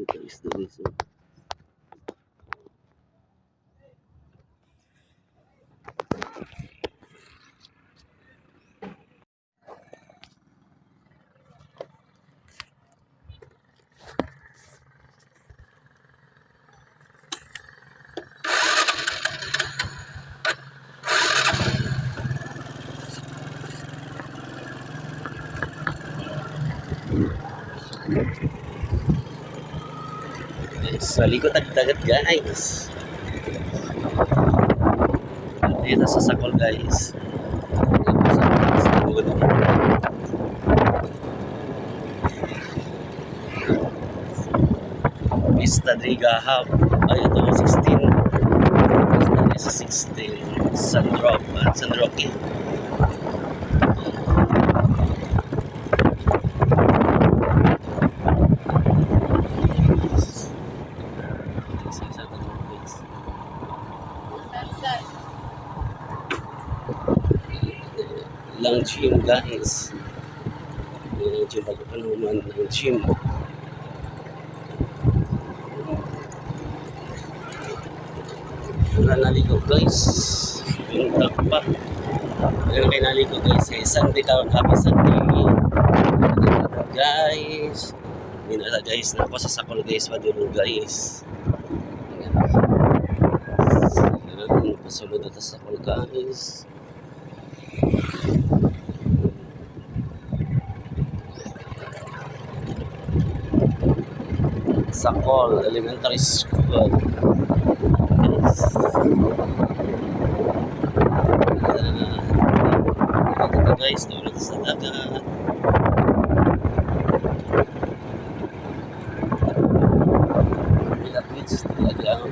guys, dali so. Sa likod ang dagat guys. Dito sa Sakol guys. Sa likod. Vista Driga Hub. Ay, ito 16. Vista sa 16. San Roque. Lang gym guys. Medyo bago pa naman ng gym. Wala naligo guys. Yung pa. Pero kayo naligo guys. Sunday karon, happy Sunday. Guys. Hindi na guys. Nako sa Sakol guys. Padulong guys. Pasulod na sa Sakol guys. Sakol Elementary School. Ito guys, tulad sa dagat. Bilat beach talaga.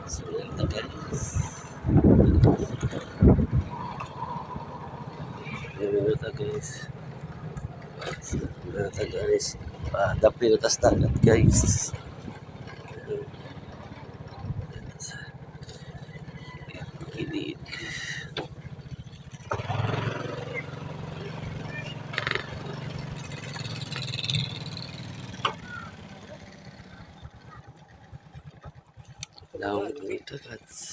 So ito guys. Ito guys. Dapil tas dagat guys. Gilid. Down dito guys.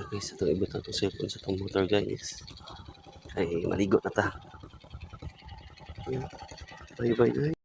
Guys, ito ibot na itong cellphone sa itong motor guys. Ay, maligo na ta. Bye bye guys.